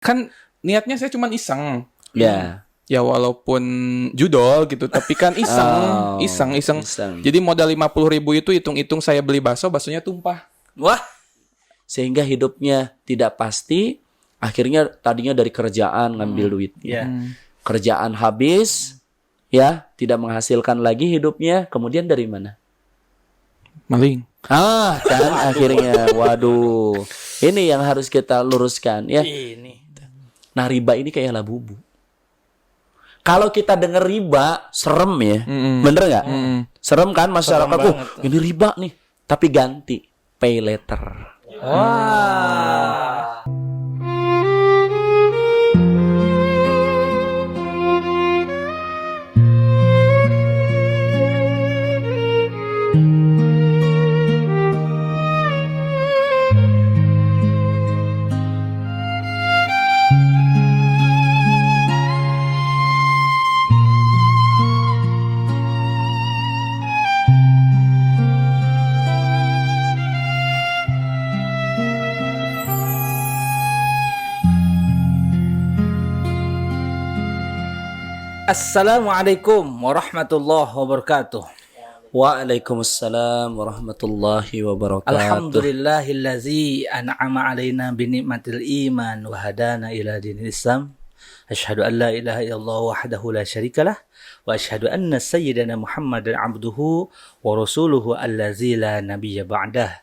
Kan niatnya saya cuma iseng. Ya. Ya walaupun judol gitu, tapi kan iseng. Jadi modal 50.000 itu hitung-hitung saya beli baksonya tumpah. Wah. Sehingga hidupnya tidak pasti. Akhirnya tadinya dari kerjaan ngambil duitnya. Kerjaan habis, ya tidak menghasilkan lagi hidupnya. Kemudian dari mana? Maling. Kan akhirnya, waduh. Ini yang harus kita luruskan ya. Nah, riba ini kayak labubu. Kalau kita dengar riba, serem ya. Bener nggak? Serem kan masyarakat. Ini riba nih. Tapi ganti. Pay later. Wah. Assalamualaikum warahmatullahi wabarakatuh. Waalaikumsalam warahmatullahi wabarakatuh. Alhamdulillahillazi an'ama alaina binikmatil iman wa hadana ila dinil Islam. Asyhadu an la ilaha illallah wahdahu la syarikalah wa asyhadu anna sayyidana Muhammadan abduhu wa rasuluhu allazi la nabiyya ba'dah.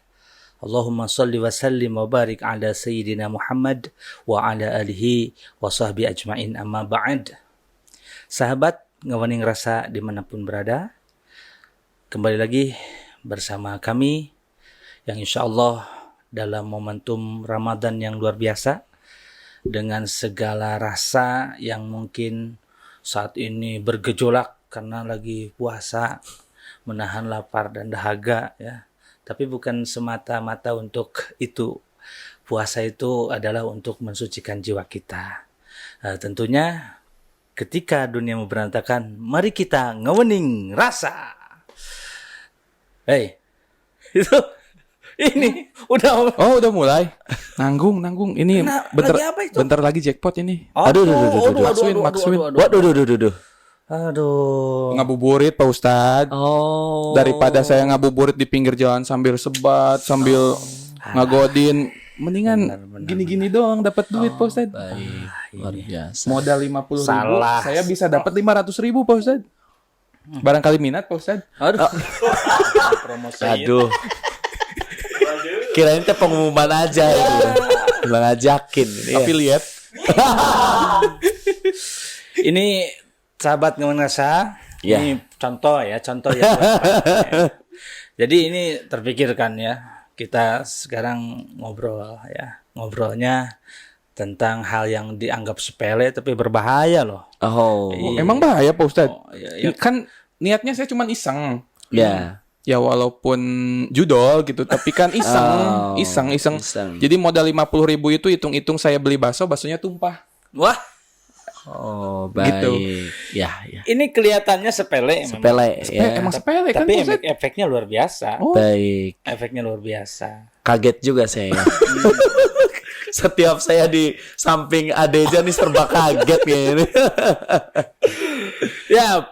Allahumma salli wa sallim wa barik ala sayyidina Muhammad wa ala alihi wa sahbihi ajma'in amma ba'd. Sahabat Ngawaning Rasa dimanapun berada, kembali lagi bersama kami yang insya Allah dalam momentum Ramadan yang luar biasa, dengan segala rasa yang mungkin saat ini bergejolak karena lagi puasa, menahan lapar dan dahaga ya. Tapi bukan semata-mata untuk itu. Puasa itu adalah untuk mensucikan jiwa kita. Tentunya ketika dunia mau berantakan, mari kita ngawening rasa. Itu ini udah mulai. Nanggung. Ini bentar lagi jackpot ini. Maksudin. Waduh. Ngabuburit Pak Ustadz. Daripada saya ngabuburit di pinggir jalan sambil sebat, sambil ngagodin, mendingan gini-gini doang dapat duit Pak Ustadz. Baik, luar biasa. Modal 50.000, saya bisa dapat 500.000 Pak Ustadz. Barangkali minat Pak Ustadz. Aduh. Kirain teh pengumuman aja gitu. Bilang ngajakin. Affiliate. Ini sahabat Ngawaning Rasa. Ini contoh ya. Jadi ini terpikirkan ya. Kita sekarang ngobrolnya tentang hal yang dianggap sepele tapi berbahaya loh. Emang bahaya Pak Ustadz? Iya. Kan niatnya saya cuma iseng. Ya Walaupun judol gitu, tapi kan iseng. Jadi modal 50.000 itu hitung-hitung saya beli baksonya tumpah. Wah. Baik. Gitu. Ya. Ini kelihatannya sepele. Emang sepele kan tapi Ustadz? efeknya luar biasa. Baik. Efeknya luar biasa. Kaget juga saya. Setiap saya di samping Adeja nih serba kaget ya ini. Ya,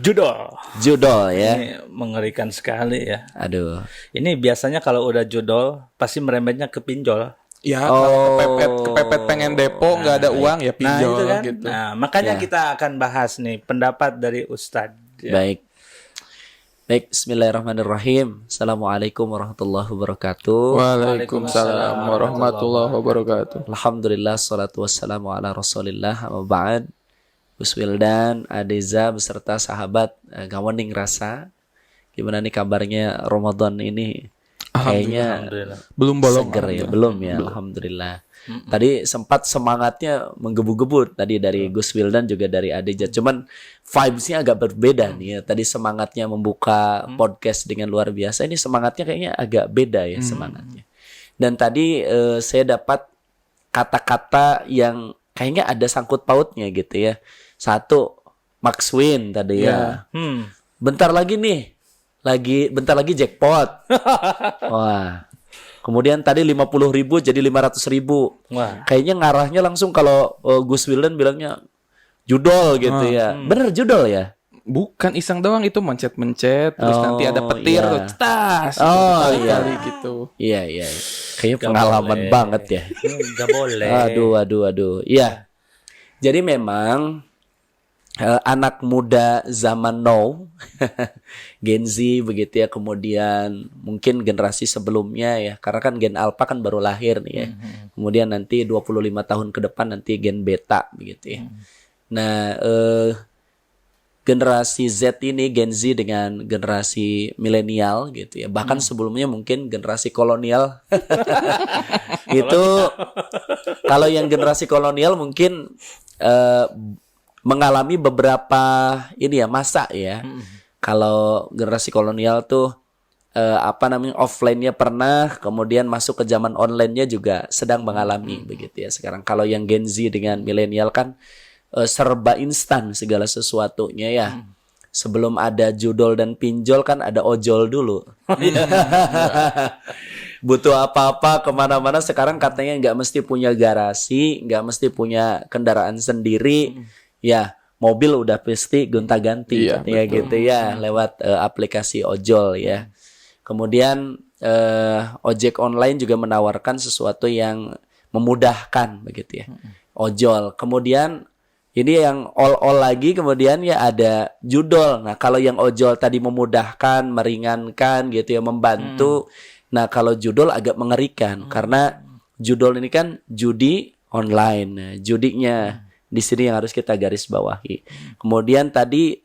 judol ya. Ini mengerikan sekali ya. Aduh. Ini biasanya kalau udah judol pasti merembetnya ke pinjol. Ya, kalau kepepet pengen depo nggak ada uang ya pinjol itu kan? gitu. Nah, makanya kita akan bahas nih pendapat dari Ustadz. Ya. Baik, bismillahirrahmanirrahim. Assalamualaikum warahmatullahi wabarakatuh. Waalaikumsalam warahmatullahi wabarakatuh. Alhamdulillah, salatu wassalamu ala rasulillah, amma ba'd. Gus Wildan, Adeza beserta sahabat Ngawaning Rasa. Gimana nih kabarnya Ramadan ini? Kayaknya belum bolong seger ya, belum ya. Alhamdulillah. Tadi sempat semangatnya menggebu-gebu tadi dari Gus Wildan juga dari Adeja. Cuman vibes-nya agak berbeda nih ya. Tadi semangatnya membuka podcast dengan luar biasa. Ini semangatnya kayaknya agak beda ya semangatnya. Dan tadi saya dapat kata-kata yang kayaknya ada sangkut pautnya gitu ya. Satu, Max Win tadi ya. Bentar lagi nih. Bentar lagi jackpot. Wah. Kemudian tadi 50.000 jadi 500.000. Wah. Kayaknya ngarahnya langsung kalau Gus Wildan bilangnya judol gitu ya. Bener judol ya? Bukan iseng doang, itu mencet-mencet terus nanti ada petir iya. tuh, tas. Kali gitu. Iya. Kayaknya pengalaman banget ya. Nggak boleh. Aduh. Iya. Jadi memang anak muda zaman now, Gen Z begitu ya, kemudian mungkin generasi sebelumnya ya, karena kan Gen Alpha kan baru lahir nih ya. Kemudian nanti 25 tahun ke depan nanti Gen Beta begitu ya. Nah, generasi Z ini, Gen Z dengan generasi milenial gitu ya. Bahkan sebelumnya mungkin generasi kolonial. Itu kalau yang generasi kolonial mungkin mengalami beberapa ini ya masa ya. Kalau generasi kolonial tuh offline-nya pernah, kemudian masuk ke zaman online-nya juga sedang mengalami begitu ya sekarang. Kalau yang Gen Z dengan milenial kan serba instan segala sesuatunya ya. Sebelum ada judol dan pinjol kan ada ojol dulu. Butuh apa-apa kemana-mana sekarang katanya nggak mesti punya garasi, nggak mesti punya kendaraan sendiri. Ya, mobil udah pasti gonta-ganti katanya gitu ya lewat aplikasi ojol ya. Kemudian ojek online juga menawarkan sesuatu yang memudahkan begitu ya. Ojol. Kemudian ini yang all lagi, kemudian ya ada judol. Nah, kalau yang ojol tadi memudahkan, meringankan gitu ya, membantu. Nah, kalau judol agak mengerikan karena judol ini kan judi online. Nah, judinya di sini yang harus kita garis bawahi. Kemudian tadi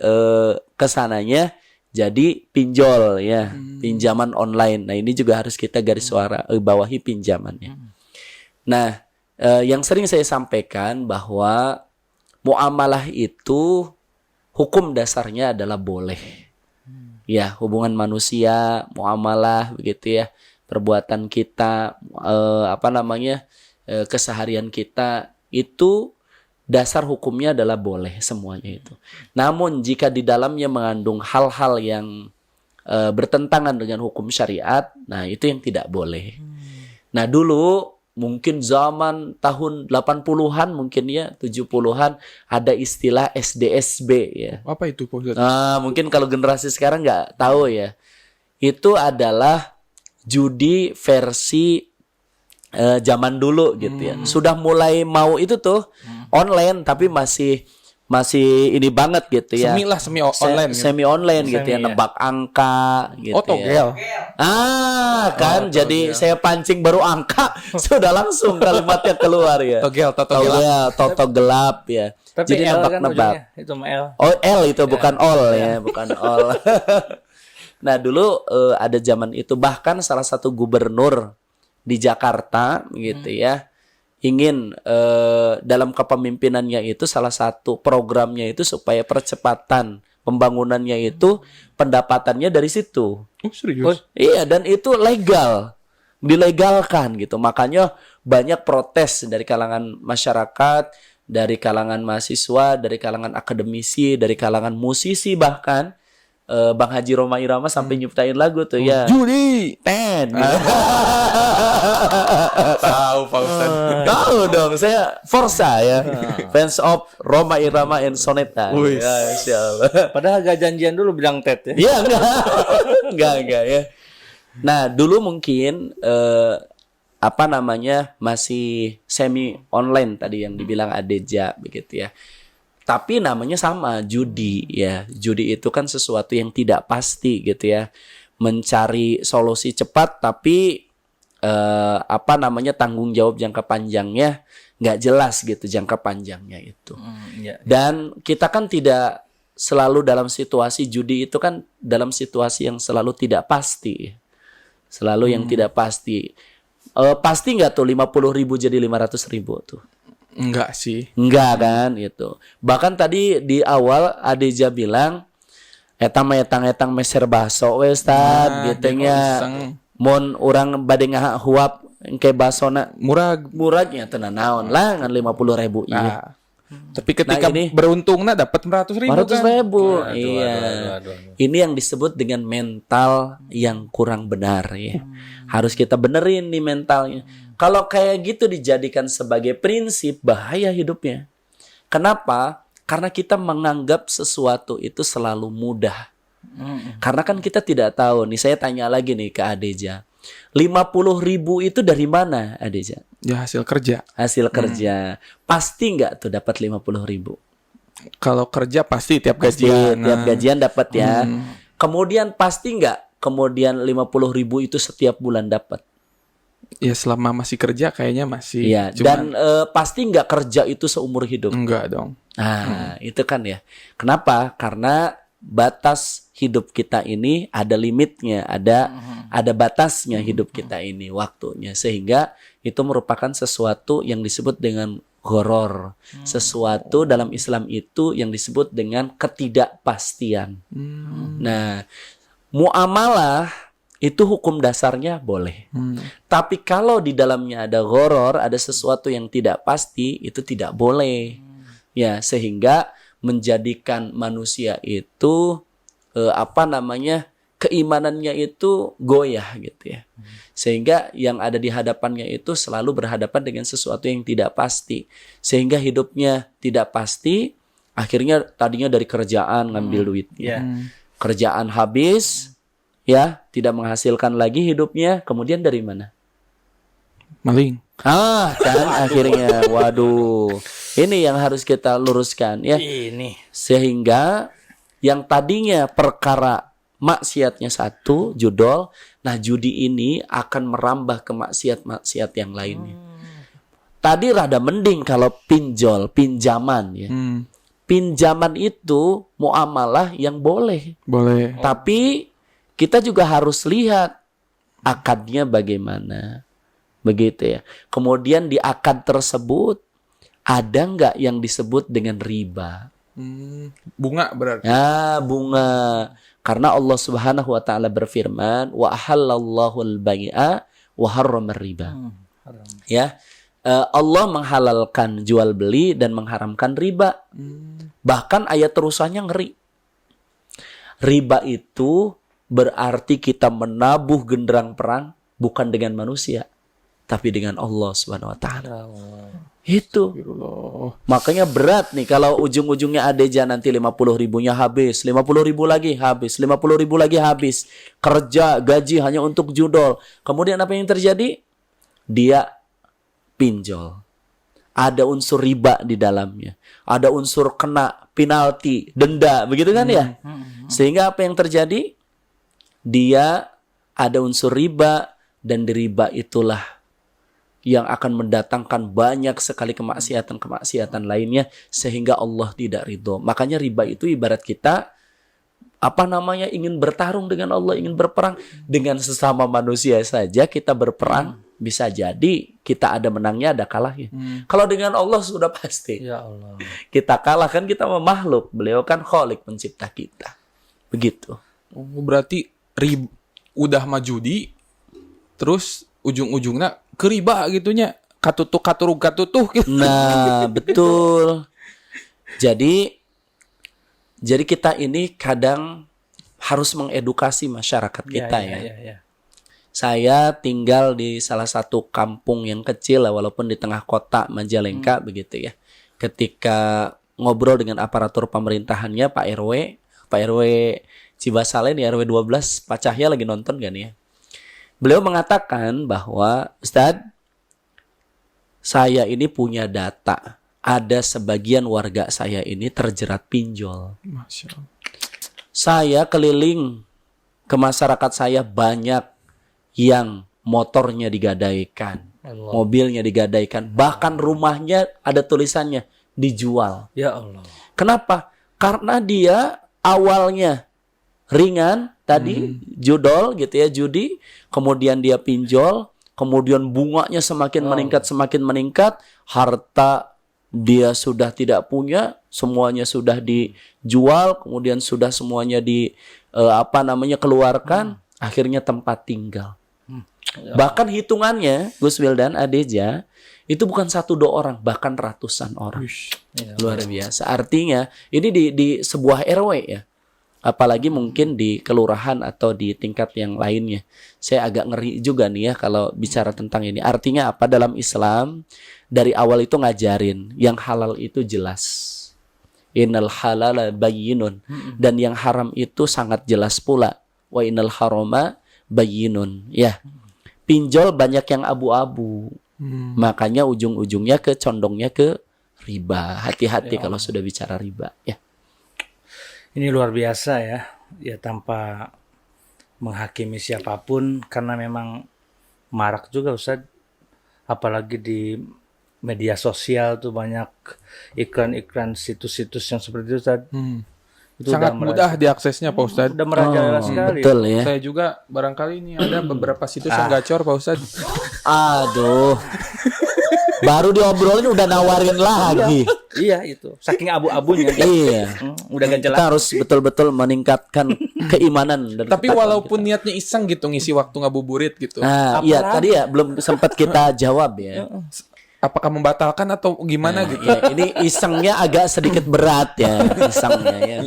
kesananya jadi pinjol ya, pinjaman online. Nah, ini juga harus kita garis bawahi pinjamannya. Nah, yang sering saya sampaikan bahwa muamalah itu hukum dasarnya adalah boleh. Ya, hubungan manusia, muamalah begitu ya. Perbuatan kita keseharian kita itu dasar hukumnya adalah boleh semuanya itu. Namun jika di dalamnya mengandung hal-hal yang bertentangan dengan hukum syariat, nah itu yang tidak boleh. Nah, dulu mungkin zaman tahun 80-an mungkin ya, 70-an ada istilah SDSB ya. Apa itu, Pak Ustaz? Mungkin kalau generasi sekarang nggak tahu ya. Itu adalah judi versi zaman dulu gitu ya. Sudah mulai mau itu tuh online tapi masih ini banget gitu ya. Semi online. Semi online gitu ya, nebak angka gitu. Togel. Jadi saya pancing baru angka sudah langsung kalimatnya keluar ya. Togel. Toto gelap ya. Tapi Jadi L kan nebak-nebak. ujungnya, itu mah L. Oh, L itu bukan all ya, bukan all. Nah, dulu ada zaman itu bahkan salah satu gubernur di Jakarta gitu ya ingin dalam kepemimpinannya itu salah satu programnya itu supaya percepatan pembangunannya itu pendapatannya dari situ. Oh, serius? Iya, dan itu legal, dilegalkan gitu. Makanya banyak protes dari kalangan masyarakat, dari kalangan mahasiswa, dari kalangan akademisi, dari kalangan musisi bahkan. Bang Haji Roma Irama sampai nyiptain lagu tuh ya. Judi. Tahu Pak Ustaz. Tahu dong, saya Forza ya. Fans of Roma Irama and Soneta. Ya, insyaallah. Padahal gak janjian dulu bilang Ted ya. Iya, enggak ya. Nah, dulu mungkin masih semi online tadi yang dibilang Adeja begitu ya. Tapi namanya sama, judi ya. Judi itu kan sesuatu yang tidak pasti gitu ya. Mencari solusi cepat tapi tanggung jawab jangka panjangnya nggak jelas gitu jangka panjangnya itu. Dan kita kan tidak selalu dalam situasi judi itu kan dalam situasi yang selalu tidak pasti. Selalu yang tidak pasti. Pasti nggak tuh 50.000 jadi 500.000 tuh? Enggak sih. Enggak kan itu. Bahkan tadi di awal Adeja bilang etang meser baso we Ustaz gitu nya. Mun urang bade ngahuap engke basona muragnya teu naon lah ngan 50.000 ieu. Tapi ketika Nah, ini beruntungnya dapat 100.000 kan. 400.000. Aduh, Iya. aduh. Ini yang disebut dengan mental yang kurang benar ya. Harus kita benerin nih mentalnya. Kalau kayak gitu dijadikan sebagai prinsip, bahaya hidupnya. Kenapa? Karena kita menganggap sesuatu itu selalu mudah. Karena kan kita tidak tahu. Nih saya tanya lagi nih ke Adeja. 50.000 itu dari mana Adeja? Ya hasil kerja. Hasil kerja. Pasti nggak tuh dapat 50.000? Kalau kerja pasti tiap Pasti gajian. tiap gajian dapat ya. Kemudian pasti nggak kemudian 50.000 itu setiap bulan dapat? Ya selama masih kerja kayaknya masih. Iya. Dan pasti nggak kerja itu seumur hidup? Enggak dong. Nah, itu kan ya. Kenapa? Karena batas hidup kita ini ada limitnya, ada batasnya hidup kita ini, waktunya. Sehingga itu merupakan sesuatu yang disebut dengan ghoror. Sesuatu dalam Islam itu yang disebut dengan ketidakpastian. Nah, muamalah itu hukum dasarnya boleh. Tapi kalau di dalamnya ada ghoror, ada sesuatu yang tidak pasti, itu tidak boleh. Ya, sehingga menjadikan manusia itu keimanannya itu goyah gitu ya. Sehingga yang ada di hadapannya itu selalu berhadapan dengan sesuatu yang tidak pasti. Sehingga hidupnya tidak pasti, akhirnya tadinya dari kerjaan ngambil duitnya. Kerjaan habis, ya, tidak menghasilkan lagi hidupnya, kemudian dari mana? Maling. Kan akhirnya, waduh. Ini yang harus kita luruskan ya. Ini. Sehingga yang tadinya perkara maksiatnya satu, judol, nah judi ini akan merambah ke maksiat-maksiat yang lainnya. Tadi rada mending kalau pinjaman ya. Pinjaman itu muamalah yang boleh. Boleh. Tapi kita juga harus lihat akadnya bagaimana. Begitu ya. Kemudian di akad tersebut ada nggak yang disebut dengan riba? Bunga berarti. Ya, bunga. Karena Allah Subhanahu wa taala berfirman, "Wa ahallallahu al-bai'a wa harrama riba." Ya. Allah menghalalkan jual beli dan mengharamkan riba. Bahkan ayat terusannya ngeri. Riba itu berarti kita menabuh genderang perang bukan dengan manusia, tapi dengan Allah Subhanahu wa taala. Itu. Makanya berat nih kalau ujung-ujungnya Adeja nanti 50.000-nya habis, 50.000 lagi habis, 50.000 lagi habis. Kerja, gaji hanya untuk judol. Kemudian apa yang terjadi? Dia pinjol. Ada unsur riba di dalamnya. Ada unsur kena penalti, denda, begitu kan ya? Sehingga apa yang terjadi? Dia ada unsur riba, dan di riba itulah yang akan mendatangkan banyak sekali kemaksiatan-kemaksiatan lainnya sehingga Allah tidak ridho. Makanya riba itu ibarat kita ingin bertarung dengan Allah, ingin berperang dengan sesama manusia saja. Kita berperang bisa jadi kita ada menangnya, ada kalahnya. Kalau dengan Allah sudah pasti. Ya Allah. Kita kalah, kan kita makhluk. Beliau kan Khalik, pencipta kita. Begitu. Oh, berarti udah mah judi, terus ujung-ujungnya ke riba gitunya. Katutuh gitu. Nah, betul. Jadi kita ini kadang harus mengedukasi masyarakat kita ya. Saya tinggal di salah satu kampung yang kecil, walaupun di tengah kota Majalengka begitu ya. Ketika ngobrol dengan aparatur pemerintahannya, Pak RW Cibasale nih, RW 12, Pak Cahya lagi nonton kan ya. Beliau mengatakan bahwa, Ustadz, saya ini punya data. Ada sebagian warga saya ini terjerat pinjol. Masya Allah. Saya keliling ke masyarakat saya, banyak yang motornya digadaikan, mobilnya digadaikan, bahkan rumahnya ada tulisannya dijual. Ya Allah. Kenapa? Karena dia awalnya ringan tadi, judol gitu ya, judi, kemudian dia pinjol, kemudian bunganya semakin meningkat, harta dia sudah tidak punya, semuanya sudah dijual, kemudian sudah semuanya keluarkan, akhirnya tempat tinggal. Bahkan hitungannya, Gus Wildan, Adeja, Itu bukan 1-2 orang, bahkan ratusan orang. Ya. Luar biasa. Artinya ini di sebuah RW ya. Apalagi mungkin di kelurahan atau di tingkat yang lainnya. Saya agak ngeri juga nih ya kalau bicara tentang ini. Artinya apa? Dalam Islam dari awal itu ngajarin yang halal itu jelas. Innal halala bayyinun. Dan yang haram itu sangat jelas pula. Wa innal harama bayyinun. Ya. Pinjol banyak yang abu-abu. Makanya ujung-ujungnya condongnya ke riba. Hati-hati kalau sudah bicara riba ya. Ini luar biasa ya. Ya tanpa menghakimi siapapun karena memang marak juga Ustaz. Apalagi di media sosial tuh banyak iklan-iklan situs-situs yang seperti itu Ustaz. Itu Sangat udah mudah diaksesnya Pak Ustadz. Udah merajalela sekali. Betul ya. Saya juga barangkali ini ada beberapa situs yang gacor Pak Ustadz. Aduh. Baru diobrolin udah nawarin lagi. Iya itu. Saking abu-abunya. Iya. Udah gak jelas. Kita harus betul-betul meningkatkan keimanan dan Tapi ketakwaan walaupun niatnya iseng gitu ngisi waktu ngabuburit gitu. Nah, iya tadi ya belum sempat kita jawab ya. Apakah membatalkan atau gimana gitu? Ya, ini isengnya agak sedikit berat ya, isengnya ya.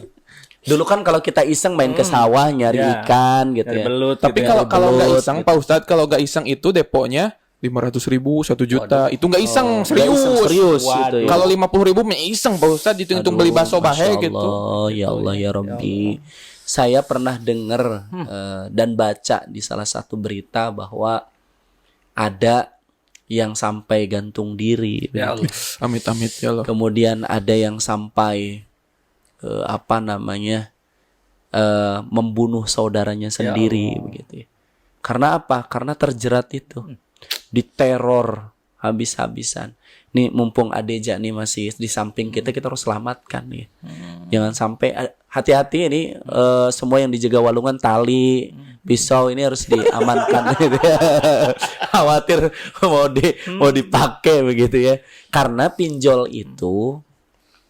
Dulu kan kalau kita iseng main ke sawah nyari Ya. ikan gitu Dari ya. belut Tapi gitu ya. kalau nggak belut, iseng Pak Ustadz, kalau nggak iseng itu deponya 500.000, 1 juta. Itu nggak iseng, serius. Serius Waduh. itu ya. Kalau 50.000 mah iseng Pak Ustadz, hitung-hitung beli bakso bahe Masya gitu. Allah, ya Allah ya Rabbi. Saya pernah dengar dan baca di salah satu berita bahwa ada yang sampai gantung diri. Ya Allah. Amit-amit ya Allah. Kemudian ada yang sampai membunuh saudaranya sendiri begitu ya. Karena apa? Karena terjerat itu. Diteror habis-habisan. Nih mumpung Adeja nih masih di samping kita harus selamatkan nih. Jangan sampai hati-hati ini semua yang dijaga walungan tali, pisau ini harus diamankan gitu ya. Khawatir mau dipakai begitu ya. Karena pinjol itu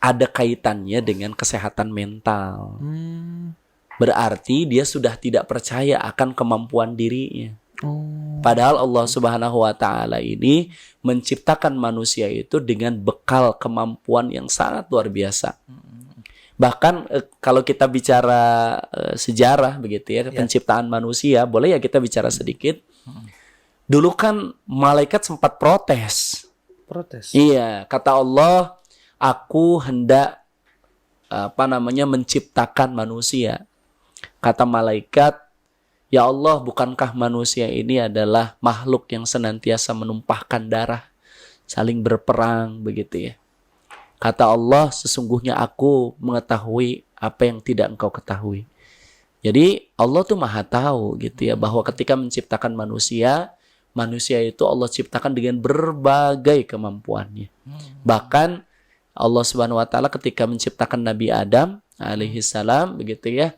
ada kaitannya dengan kesehatan mental. Berarti dia sudah tidak percaya akan kemampuan dirinya. Padahal Allah Subhanahu wa taala ini menciptakan manusia itu dengan bekal kemampuan yang sangat luar biasa. Bahkan kalau kita bicara sejarah begitu ya, penciptaan manusia, boleh ya kita bicara sedikit. Dulu kan malaikat sempat protes. Iya, kata Allah, aku hendak menciptakan manusia. Kata malaikat, ya Allah, bukankah manusia ini adalah makhluk yang senantiasa menumpahkan darah, saling berperang begitu ya. Kata Allah, sesungguhnya aku mengetahui apa yang tidak engkau ketahui. Jadi Allah tuh maha tahu gitu ya, bahwa ketika menciptakan manusia, manusia itu Allah ciptakan dengan berbagai kemampuannya. Bahkan Allah Subhanahu wa taala ketika menciptakan Nabi Adam alaihi salam begitu ya,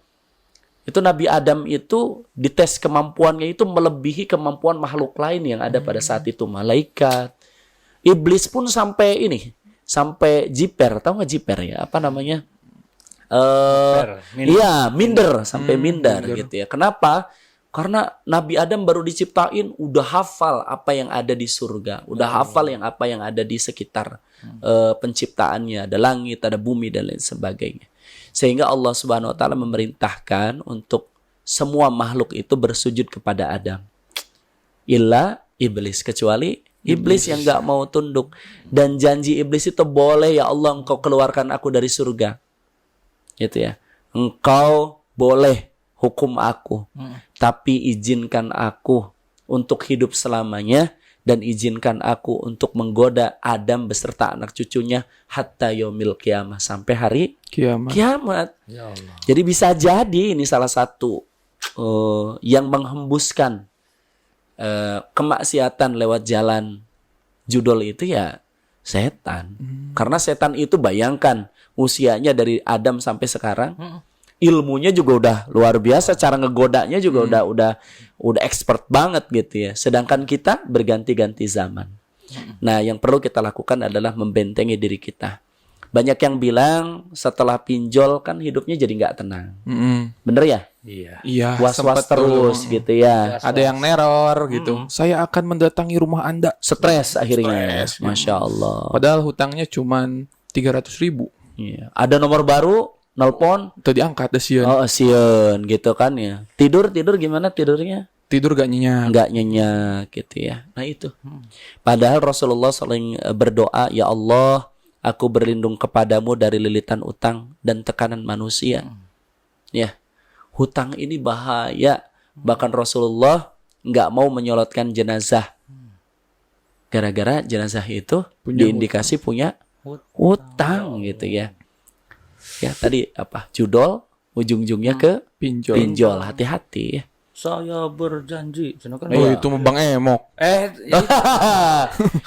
itu Nabi Adam itu dites kemampuannya itu melebihi kemampuan makhluk lain yang ada pada saat itu. Malaikat, iblis pun sampai jiper, tahu nggak jiper ya? Apa namanya? Iya, minder sampai minder gitu ya. Kenapa? Karena Nabi Adam baru diciptain udah hafal apa yang ada di surga, udah hafal apa yang ada di sekitar penciptaannya, ada langit, ada bumi dan lain sebagainya. Sehingga Allah Subhanahu wa taala memerintahkan untuk semua makhluk itu bersujud kepada Adam. Illa iblis, kecuali iblis yang enggak mau tunduk. Dan janji iblis itu, boleh ya Allah engkau keluarkan aku dari surga. Gitu ya. Engkau boleh hukum aku, tapi izinkan aku untuk hidup selamanya dan izinkan aku untuk menggoda Adam beserta anak cucunya hatta yaumil qiyamah, sampai hari kiamat. Ya Allah. Jadi bisa jadi ini salah satu yang menghembuskan kemaksiatan lewat jalan judul itu ya setan. Karena setan itu bayangkan usianya dari Adam sampai sekarang, ilmunya juga udah luar biasa, cara ngegodanya juga udah expert banget gitu ya. Sedangkan kita berganti-ganti zaman. Nah, yang perlu kita lakukan adalah membentengi diri kita. Banyak yang bilang setelah pinjol kan hidupnya jadi nggak tenang. Bener ya? Iya. Iya, Was-was sempet terus tuh. gitu ya. Ada yang neror gitu. Saya akan mendatangi rumah Anda. Stres akhirnya. Stres, Masya Allah. Padahal hutangnya cuman 300.000. Iya. Ada nomor baru, nelpon. Tadi angkat deh sieun. Oh, sieun gitu kan ya. Tidur gimana tidurnya? Tidur gak nyenyak. Nggak nyenyak gitu ya. Nah itu. Padahal Rasulullah sering berdoa, ya Allah, aku berlindung kepadamu dari lilitan utang dan tekanan manusia. Ya, hutang ini bahaya. Bahkan Rasulullah nggak mau menyolatkan jenazah. Gara-gara jenazah itu diindikasi punya hutang gitu ya. Ya tadi apa? Judol, ujung-ujungnya ke Pinjol. pinjol. Hati-hati ya. Saya berjanji. Cenah kan. Oh, itu mah Bang Emok.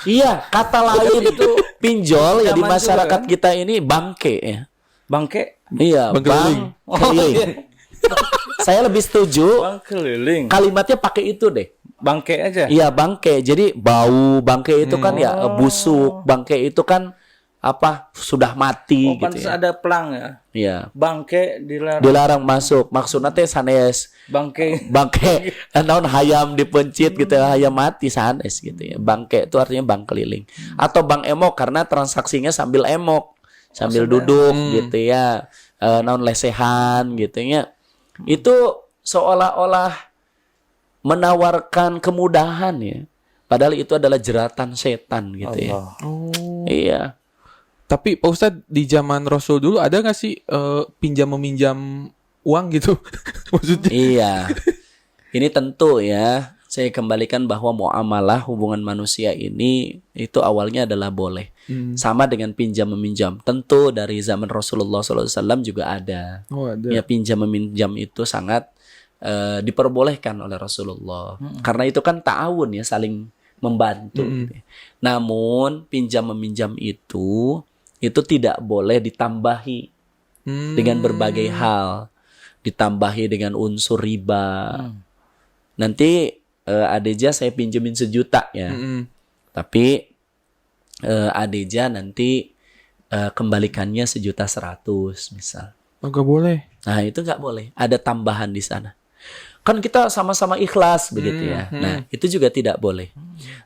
Iya, kata lain itu pinjol ya di Zaman masyarakat dulu kan? kita ini bangke ya. Bangke. Iya, Bang keliling. keliling. Saya lebih setuju Bang keliling. kalimatnya pakai itu deh. Bangke aja. Iya, bangke. Jadi bau bangke itu kan ya busuk. Bangke itu kan apa? Sudah mati Oh, gitu pantas ya. ada pelang ya. Iya. Bangke dilarang. Dilarang masuk. Maksudnya teh sanes Bangke. bangke naon hayam dipencit gitu ya, hayam mati sanes gitu ya. Bangke itu artinya bang keliling atau bang emok karena transaksinya sambil emok, sambil duduk gitu ya. Naon lesehan gitu ya. Itu seolah-olah menawarkan kemudahan ya. Padahal itu adalah jeratan setan gitu ya. Oh. Iya. Tapi Pak Ustadz di zaman Rasul dulu ada nggak sih pinjam meminjam uang gitu? Maksudnya? Iya. Ini tentu ya, saya kembalikan bahwa muamalah hubungan manusia ini itu awalnya adalah boleh. Sama dengan pinjam meminjam. Tentu dari zaman Rasulullah SAW juga ada. Oh, ada. Ya pinjam meminjam itu sangat diperbolehkan oleh Rasulullah. Karena itu kan ta'awun ya, saling membantu. Namun pinjam meminjam itu tidak boleh ditambahi dengan berbagai hal. Ditambahi dengan unsur riba. Nanti Adeja saya pinjemin 1 juta ya. Tapi Adeja nanti kembalikannya 1.100.000 misal. Oh, nggak boleh. Nah itu nggak boleh. Ada tambahan di sana. Kan kita sama-sama ikhlas begitu ya. Nah itu juga tidak boleh.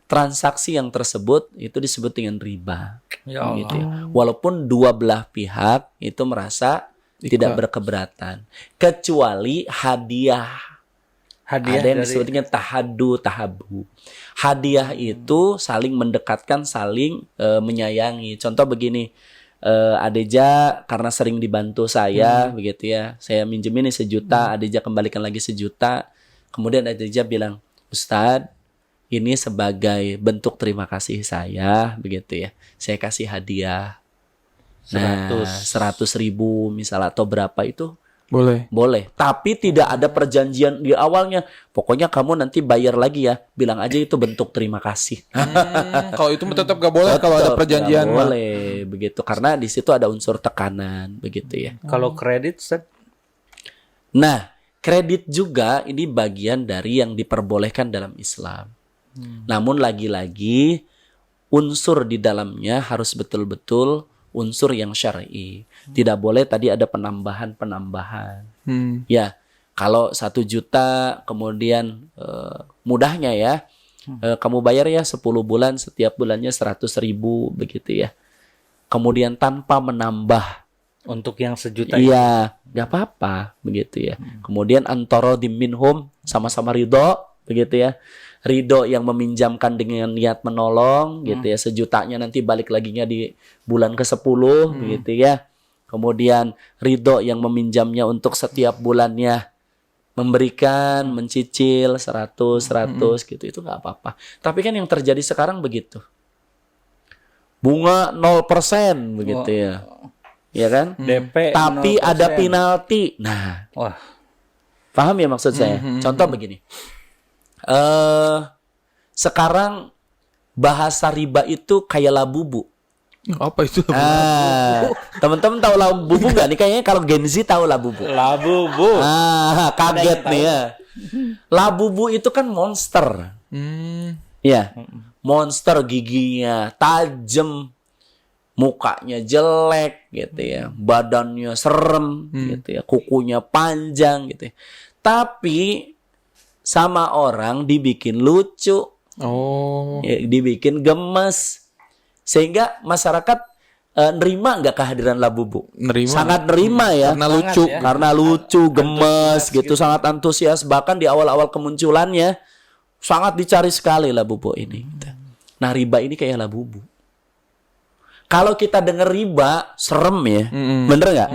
Transaksi yang tersebut itu disebut dengan riba. Ya Allah. Gitu ya. Walaupun dua belah pihak itu merasa tidak berkeberatan. Kecuali hadiah. Hadiah Ada yang dari disebutnya tahadu, tahabu. Hadiah itu saling mendekatkan, saling menyayangi. Contoh begini, Adeja karena sering dibantu saya, begitu ya. Saya minjemin 1 juta, Adeja kembalikan lagi 1 juta. Kemudian Adeja bilang, Ustadz, ini sebagai bentuk terima kasih saya, begitu ya. Saya kasih hadiah. Nah, 100.000 misalnya atau berapa itu Boleh. boleh, tapi tidak ada perjanjian di awalnya. Pokoknya kamu nanti bayar lagi ya. Bilang aja itu bentuk terima kasih. Kalau itu mah tetap gak boleh kalau ada Tetap perjanjian nggak mah. boleh begitu karena di situ ada unsur tekanan begitu ya. kalau kredit Ustaz? Nah, kredit juga ini bagian dari yang diperbolehkan dalam Islam. Namun lagi-lagi unsur di dalamnya harus betul-betul unsur yang syar'i. Tidak boleh tadi ada penambahan-penambahan. Ya, kalau 1 juta kemudian mudahnya ya, kamu bayar ya 10 bulan, setiap bulannya 100.000 begitu ya. Kemudian tanpa menambah. Untuk yang 1 juta itu. Iya, nggak apa-apa begitu ya. Kemudian antoro minhum, sama-sama ridho begitu ya. Ridho yang meminjamkan dengan niat menolong gitu ya. 1 jutanya nanti balik laginya di bulan ke-10 begitu ya. Kemudian ridho yang meminjamnya untuk setiap bulannya memberikan, mencicil 100 gitu. Itu nggak apa-apa. Tapi kan yang terjadi sekarang begitu. Bunga 0% begitu ya. Ya kan? DP Tapi 0%. ada penalti. Nah, Wah, paham ya maksud saya? Contoh begini. Sekarang bahasa riba itu kayak labubu. Apa itu? Teman-teman tahu labubu nggak nih? Kayaknya kalau Gen Z tahu labubu. labubu. Kaget nih ya. Labubu itu kan monster. Ya, monster giginya tajam. mukanya jelek gitu ya, badannya serem gitu ya, kukunya panjang gitu ya. Tapi sama orang dibikin lucu, ya, dibikin gemes, sehingga masyarakat nerima nggak kehadiran Labubu? Nerima. Sangat nerima ya. Karena lucu. ya. Karena lucu, gemes gitu, sangat antusias. Bahkan di awal-awal kemunculannya sangat dicari sekali Labubu ini. Nah, riba ini kayak Labubu. Kalau kita dengar riba, serem ya. Bener nggak?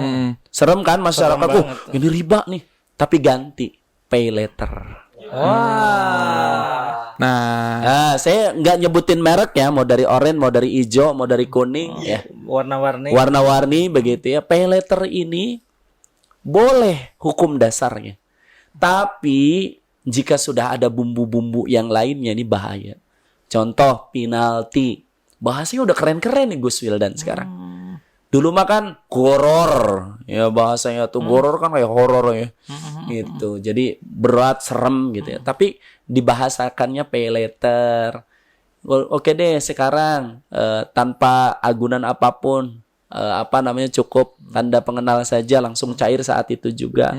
Serem kan masyarakat. Oh, ini riba nih. Tapi ganti pay later. Nah, Saya nggak nyebutin merek ya, mau dari oranye, mau dari hijau, mau dari kuning ya. Warna-warni begitu ya. Pay later ini boleh hukum dasarnya. Tapi jika sudah ada bumbu-bumbu yang lainnya ini bahaya. Contoh penalti. Bahasanya udah keren-keren nih Gus Wildan sekarang. Dulu mah kan goror. Ya bahasanya tuh goror kan kayak horor ya. Gitu. Jadi berat, serem gitu ya. Tapi dibahasakannya pay later. Oke deh sekarang tanpa agunan apapun, cukup tanda pengenal saja langsung cair saat itu juga.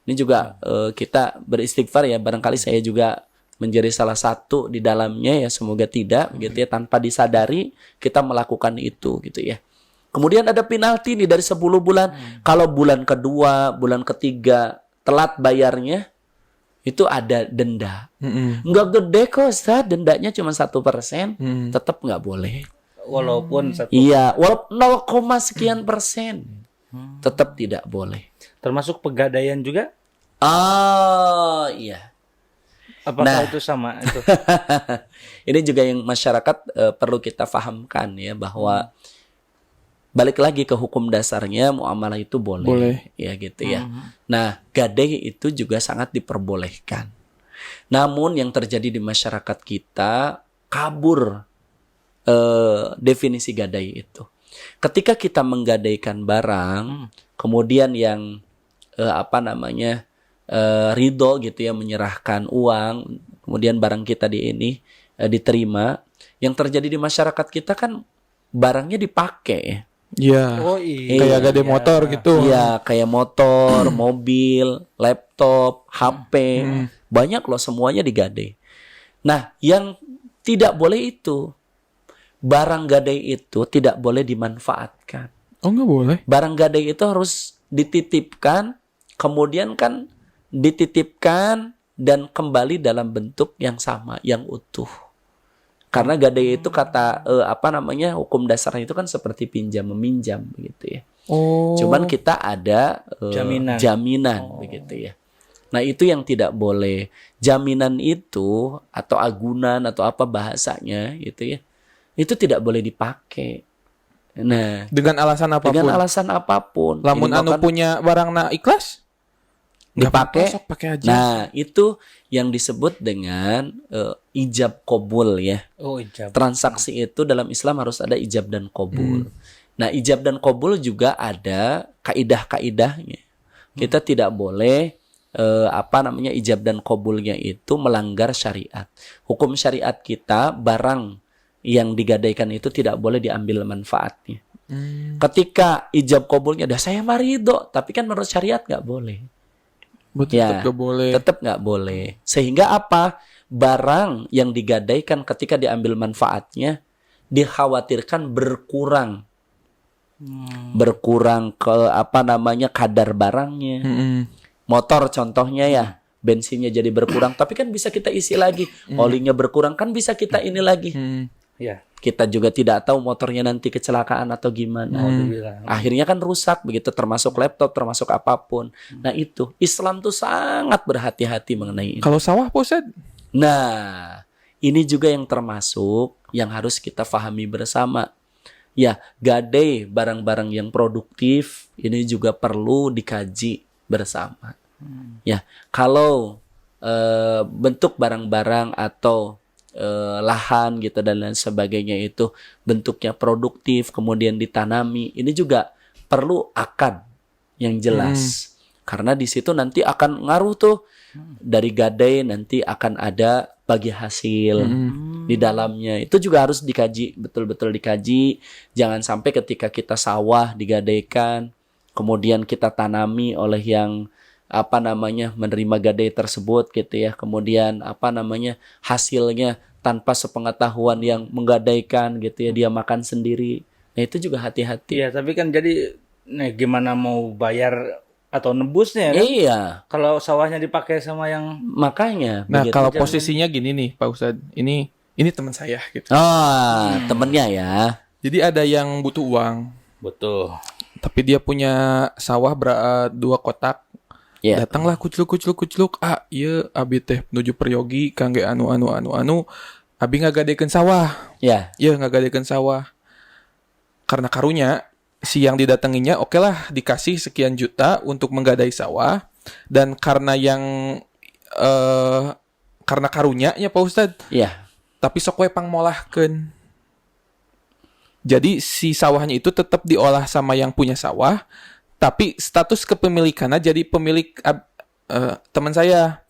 Ini juga kita beristighfar ya, barangkali saya juga menjadi salah satu di dalamnya ya, semoga tidak gitu ya, tanpa disadari kita melakukan itu gitu ya. Kemudian ada penalti nih dari 10 bulan. Kalau bulan kedua, bulan ketiga telat bayarnya, itu ada denda. Nggak gede kok Ustaz, dendanya cuma 1%, tetap nggak boleh. Walaupun Iya, walaupun 0, sekian persen, tetap tidak boleh. termasuk pegadaian juga. Oh iya. Apakah itu sama itu? Ini juga yang masyarakat perlu kita fahamkan ya, bahwa balik lagi ke hukum dasarnya muamalah itu boleh. Ya gitu ya. Nah, gadai itu juga sangat diperbolehkan. Namun yang terjadi di masyarakat kita kabur definisi gadai itu. Ketika kita menggadaikan barang, kemudian yang ridho gitu ya, menyerahkan uang, kemudian barang kita diterima, yang terjadi di masyarakat kita kan barangnya dipakai. iya. Oh iya. Kayak gade motor gitu. Iya, kayak motor, mobil, laptop, HP, banyak loh, semuanya digadai. Nah, yang tidak boleh itu, barang gadai itu tidak boleh dimanfaatkan. Oh, nggak boleh. Barang gadai itu harus dititipkan, kemudian kan dititipkan dan kembali dalam bentuk yang sama, yang utuh. Karena gadai itu kata hukum dasarnya itu kan seperti pinjam meminjam begitu ya. Oh. Cuman kita ada Jaminan. begitu ya. Nah, itu yang tidak boleh. Jaminan itu atau agunan atau apa bahasanya gitu ya, itu tidak boleh dipakai. Nah, Dengan alasan apapun. Lamun Ini anu kan punya barang na ikhlas dipakai. Sok pakai aja. Nah, itu yang disebut dengan ijab qabul ya. Oh, ijab. Transaksi itu dalam Islam harus ada ijab dan qabul. Nah, ijab dan qabul juga ada kaidah-kaidahnya. Kita tidak boleh ijab dan qabulnya itu melanggar syariat. Hukum syariat kita, barang yang digadaikan itu tidak boleh diambil manfaatnya. Ketika ijab qabulnya dah saya marido, tapi kan menurut syariat nggak boleh. Betul, Ya, tetap nggak boleh. Tetap nggak boleh. Sehingga apa? Barang yang digadaikan ketika diambil manfaatnya dikhawatirkan berkurang. Berkurang ke kadar barangnya. Motor contohnya ya, bensinnya jadi berkurang, tapi kan bisa kita isi lagi. Olinya berkurang, kan bisa kita ini lagi. Ya. Kita juga tidak tahu motornya nanti kecelakaan atau gimana. Akhirnya kan rusak begitu, termasuk laptop, termasuk apapun. Nah, itu Islam tuh sangat berhati-hati mengenai ini. Kalau sawah, Posed? Nah, ini juga yang termasuk yang harus kita pahami bersama. Ya, gadai barang-barang yang produktif ini juga perlu dikaji bersama. Ya, kalau bentuk barang-barang atau lahan gitu dan lain sebagainya itu bentuknya produktif, kemudian ditanami, ini juga perlu akad yang jelas. Karena di situ nanti akan ngaruh tuh dari gadai nanti akan ada bagi hasil di dalamnya. Itu juga harus dikaji, betul-betul dikaji. Jangan sampai ketika kita sawah digadaikan, kemudian kita tanami oleh yang menerima gadai tersebut gitu ya. Kemudian hasilnya tanpa sepengetahuan yang menggadaikan gitu ya, dia makan sendiri. Nah, itu juga hati-hati. Iya, tapi kan jadi gimana mau bayar atau nebusnya kan? Iya, Kalau sawahnya dipakai sama yang makanya. Nah, begitu. kalau posisinya gini nih, Pak Ustadz. Ini teman saya gitu. Temennya ya. Jadi ada yang butuh uang, betul. tapi dia punya sawah 2 kotak. Ya. Datanglah kucluk. Iya, abi teh menuju peryogi kangge anu. Abi ngagadekeun sawah. Ya. Iya, ngagadekeun sawah. Karena karunya si yang didatanginya oke lah dikasih sekian juta untuk menggadai sawah, dan karena karena karunya ya Pak Ustadz. Iya. Tapi sok we pangmolahkeun. Jadi si sawahnya itu tetap diolah sama yang punya sawah, tapi status kepemilikannya jadi pemilik teman saya.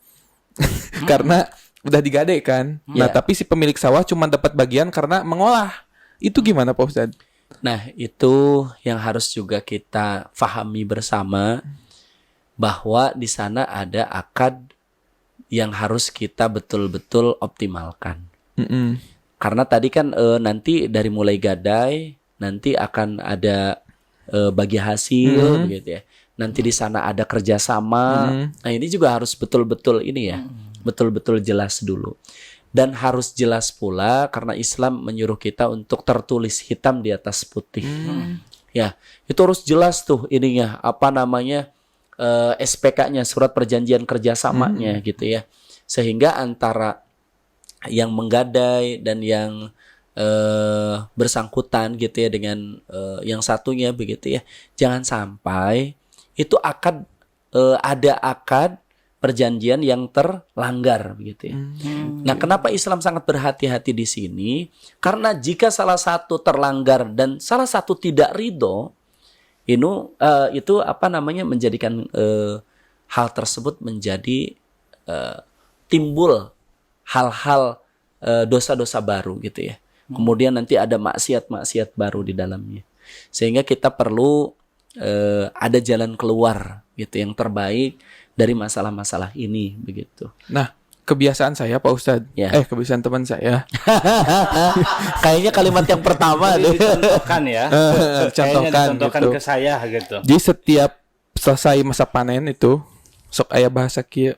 Karena udah digadai kan. Nah, tapi si pemilik sawah cuma dapat bagian karena mengolah. Itu gimana Pak Ustadz? Nah, itu yang harus juga kita fahami bersama, bahwa di sana ada akad yang harus kita betul-betul optimalkan. Karena tadi kan nanti dari mulai gadai nanti akan ada bagi hasil begitu ya. Nanti di sana ada kerjasama. Nah, ini juga harus betul-betul ini ya, betul-betul jelas dulu. Dan harus jelas pula karena Islam menyuruh kita untuk tertulis hitam di atas putih. Ya, itu harus jelas tuh ininya, SPK-nya, surat perjanjian kerjasamanya gitu ya. Sehingga antara yang menggadai dan yang bersangkutan gitu ya dengan yang satunya begitu ya. Jangan sampai itu ada akad perjanjian yang terlanggar begitu ya. Nah, kenapa Islam sangat berhati-hati di sini? Karena jika salah satu terlanggar dan salah satu tidak ridho, itu menjadikan hal tersebut menjadi timbul hal-hal dosa-dosa baru gitu ya. Kemudian nanti ada maksiat-maksiat baru di dalamnya. Sehingga kita perlu ada jalan keluar gitu yang terbaik dari masalah-masalah ini begitu. Nah, kebiasaan saya Pak Ustadz, kebiasaan teman saya. Kayaknya kalimat yang pertama tuh. Dicontohkan ya. Dicontohkan gitu. Ke saya gitu. Jadi setiap selesai masa panen itu, sok aya bahasa kieu.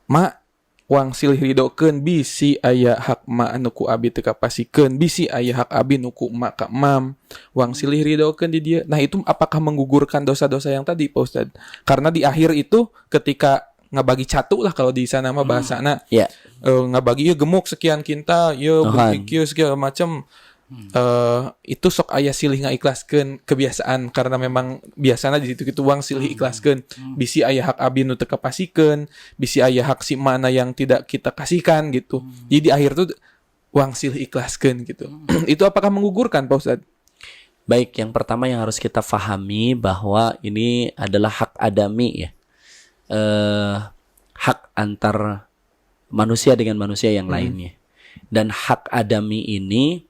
Ma, wang silih ridokeun bisi aya hak ma anu ku abi teu kapasikeun, bisi aya hak abi nu ku ma ka mam. Wang silih ridokeun di dieu. Nah, itu apakah menggugurkan dosa-dosa yang tadi Pak Ustadz? Karena di akhir itu ketika ngabagi catu lah kalau di sana mah bahasana. Ngabagi ya gemuk sekian kintal, ya berpikir segala macam. Itu sok aya silih ngaikhlaskeun kebiasaan karena memang biasana di situ uang silih ikhlaskeun. Bisi aya hak abi nu teu kapasikeun, bisi aya hak si mana yang tidak kita kasihkan gitu. Jadi di akhir tuh uang silih ikhlaskeun gitu. Itu apakah menggugurkan Pak Ustadz? Baik, yang pertama yang harus kita fahami bahwa ini adalah hak adami ya. Hak antar manusia dengan manusia yang lainnya. Dan hak adami ini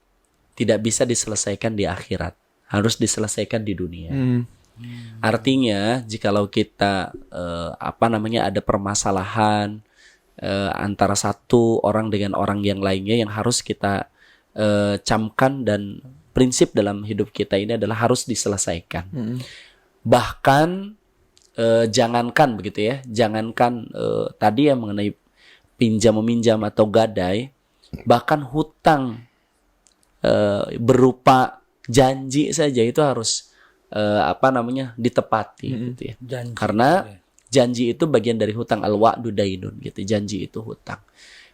tidak bisa diselesaikan di akhirat, harus diselesaikan di dunia. Artinya, jikalau kita ada permasalahan antara satu orang dengan orang yang lainnya, yang harus kita camkan dan prinsip dalam hidup kita ini adalah harus diselesaikan. Bahkan jangankan begitu ya, tadi yang mengenai pinjam meminjam atau gadai, bahkan hutang berupa janji saja itu harus ditepati gitu ya. Karena janji itu bagian dari hutang, al-wa'du dainun gitu. Janji itu hutang.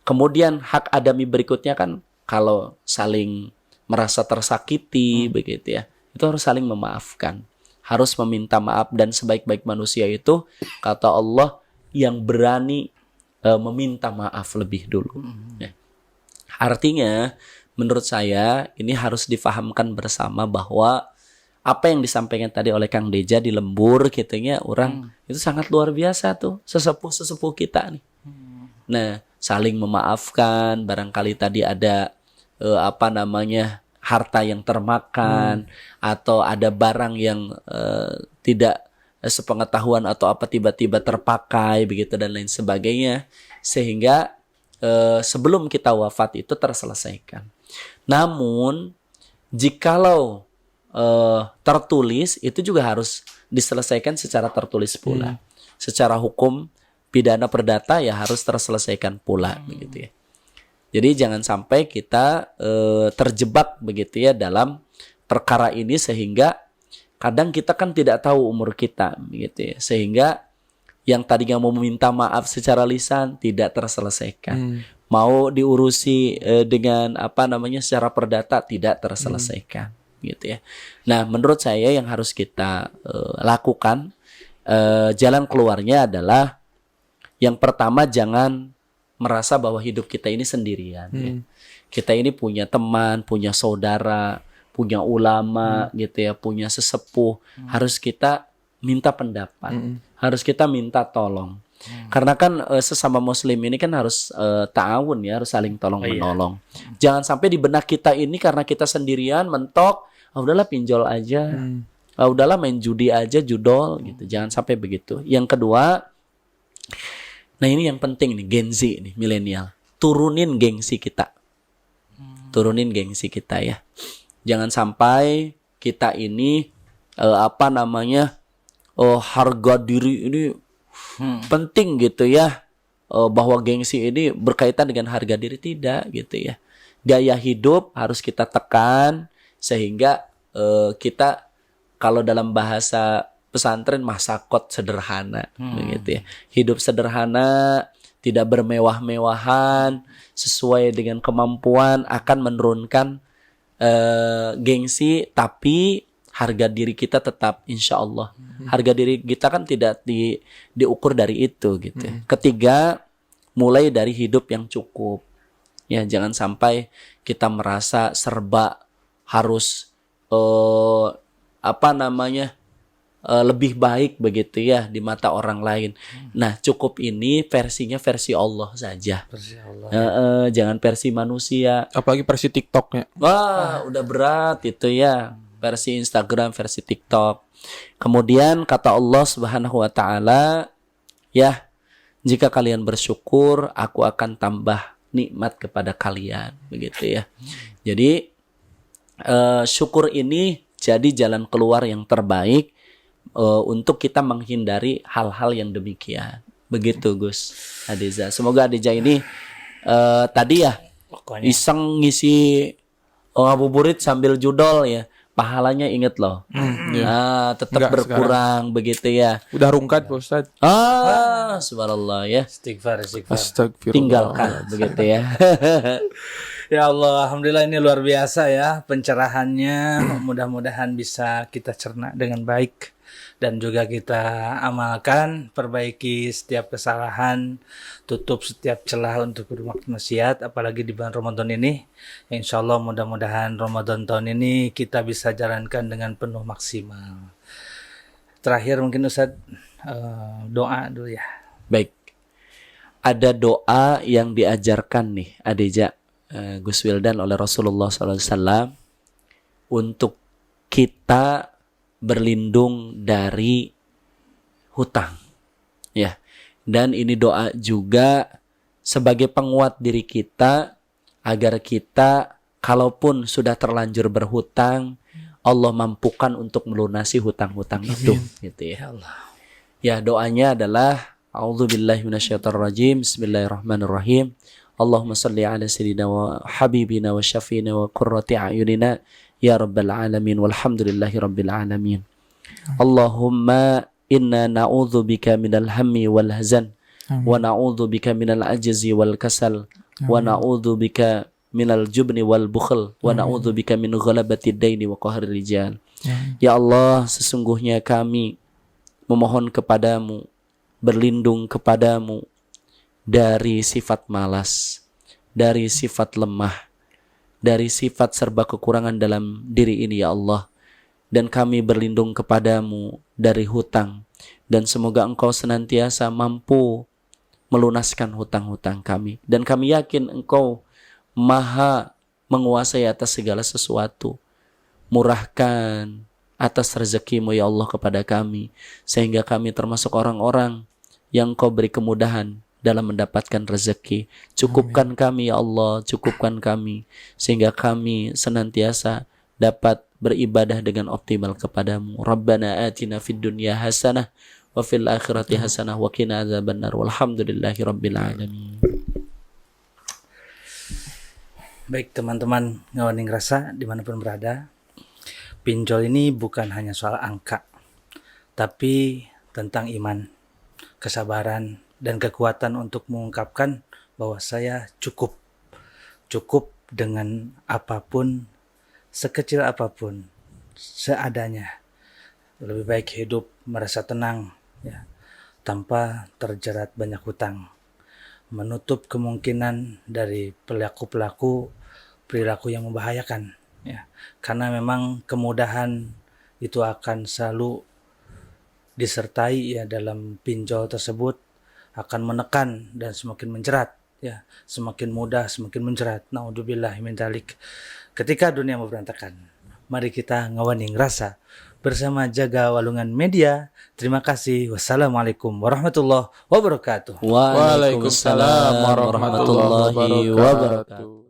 Kemudian hak adami berikutnya kan kalau saling merasa tersakiti begitu ya. Itu harus saling memaafkan. Harus meminta maaf, dan sebaik-baik manusia itu kata Allah yang berani meminta maaf lebih dulu. Ya. Artinya menurut saya ini harus difahamkan bersama bahwa apa yang disampaikan tadi oleh Kang Deja di lembur kitanya orang itu sangat luar biasa tuh, sesepuh kita nih. Nah, saling memaafkan, barangkali tadi ada harta yang termakan atau ada barang yang tidak sepengetahuan atau apa tiba-tiba terpakai begitu dan lain sebagainya, sehingga sebelum kita wafat itu terselesaikan. Namun jikalau tertulis, itu juga harus diselesaikan secara tertulis pula. Secara hukum pidana perdata ya harus terselesaikan pula begitu ya. Jadi jangan sampai kita terjebak begitu ya dalam perkara ini, sehingga kadang kita kan tidak tahu umur kita begitu ya, sehingga yang tadinya mau meminta maaf secara lisan tidak terselesaikan. Mau diurusi dengan secara perdata tidak terselesaikan gitu ya. Nah, menurut saya yang harus kita lakukan, jalan keluarnya adalah yang pertama, jangan merasa bahwa hidup kita ini sendirian ya. Kita ini punya teman, punya saudara, punya ulama gitu ya, punya sesepuh. Harus kita minta pendapat, harus kita minta tolong. Karena kan sesama muslim ini kan harus ta'awun ya, harus saling tolong menolong. Jangan sampai di benak kita ini karena kita sendirian mentok, udahlah pinjol aja, udahlah main judi aja, judol gitu. Jangan sampai begitu. Yang kedua, nah ini yang penting nih, Gen Z nih, milenial, turunin gengsi kita, turunin gengsi kita ya. Jangan sampai kita ini harga diri ini penting gitu ya, bahwa gengsi ini berkaitan dengan harga diri, tidak gitu ya. Gaya hidup harus kita tekan sehingga kita, kalau dalam bahasa pesantren, masakot sederhana begitu ya. Hidup sederhana, tidak bermewah-mewahan, sesuai dengan kemampuan, akan menurunkan gengsi, tapi harga diri kita tetap, insya Allah. Harga diri kita kan tidak diukur dari itu gitu. Ketiga, mulai dari hidup yang cukup. Ya, jangan sampai kita merasa serba harus lebih baik begitu ya di mata orang lain. Nah, cukup ini versinya versi Allah saja. Versi Allah. Jangan versi manusia. Apalagi versi TikToknya. Wah, udah berat itu ya. Versi Instagram, versi TikTok. Kemudian kata Allah Subhanahu wa taala, ya, jika kalian bersyukur, aku akan tambah nikmat kepada kalian, begitu ya. Jadi syukur ini jadi jalan keluar yang terbaik untuk kita menghindari hal-hal yang demikian. Begitu Gus Adeza. Semoga Adeza ini tadi ya Pokoknya iseng ngisi ngabuburit sambil judol ya. Pahalanya inget loh. Tetap Enggak berkurang begitu ya. Udah rungkat Pak Ustadz. Subhanallah ya. istighfar. Astagfirullah. Tinggalkan begitu ya. Ya Allah, alhamdulillah ini luar biasa ya pencerahannya. Mudah-mudahan bisa kita cerna dengan baik dan juga kita amalkan, perbaiki setiap kesalahan, tutup setiap celah untuk berbuat maksiat, apalagi di bulan Ramadan ini. Insya Allah mudah-mudahan Ramadan tahun ini kita bisa jalankan dengan penuh maksimal. Terakhir mungkin Ustadz doa dulu ya. Baik. Ada doa yang diajarkan nih Adeja Gus Wildan oleh Rasulullah SAW untuk kita berlindung dari hutang ya, dan ini doa juga sebagai penguat diri kita agar kita kalaupun sudah terlanjur berhutang, Allah mampukan untuk melunasi hutang-hutang itu gitu ya. Ya, doanya adalah a'udzubillahi minasyaitonirrajim, bismillahirrahmanirrahim, Allahumma salli ala sayyidina wa habibina wa syafiina wa qurrati a'yunina ya rabbal alamin walhamdulillahi rabbil alamin. Allahumma inna na'udzubika minal hammi wal hazan wa na'udzubika minal ajzi wal kasal wa na'udzubika minal jubni wal bukhl wa na'udzubika min ghalabati daini wa qahril rijal. Ya Allah, sesungguhnya kami memohon kepadamu, berlindung kepadamu dari sifat malas, dari sifat lemah, dari sifat serba kekurangan dalam diri ini ya Allah. Dan kami berlindung kepadamu dari hutang. Dan semoga engkau senantiasa mampu melunaskan hutang-hutang kami. Dan kami yakin Engkau maha menguasai atas segala sesuatu. Murahkan atas rezeki-Mu ya Allah kepada kami, sehingga kami termasuk orang-orang yang Engkau beri kemudahan dalam mendapatkan rezeki. Cukupkan kami ya Allah, cukupkan kami, sehingga kami senantiasa dapat beribadah dengan optimal kepadamu. Rabbana atina fid dunya hasanah wa fil akhirati hasanah wa qina adzabannar. Walhamdulillahi rabbil alamin. Baik teman-teman Ngawaning Rasa dimanapun berada, pinjol ini bukan hanya soal angka, tapi tentang iman, kesabaran, dan kekuatan untuk mengungkapkan bahwa saya cukup dengan apapun, sekecil apapun, seadanya. Lebih baik hidup merasa tenang, ya, tanpa terjerat banyak hutang, menutup kemungkinan dari perilaku yang membahayakan, ya, karena memang kemudahan itu akan selalu disertai ya dalam pinjol tersebut, akan menekan dan semakin menjerat, ya, semakin mudah semakin menjerat. Naudzubillah min dzalik. Ketika dunia mau berantakan, mari kita Ngawaning Rasa bersama Jaga Walungan Media. Terima kasih. Wassalamualaikum warahmatullahi wabarakatuh. Waalaikumsalam warahmatullahi wabarakatuh.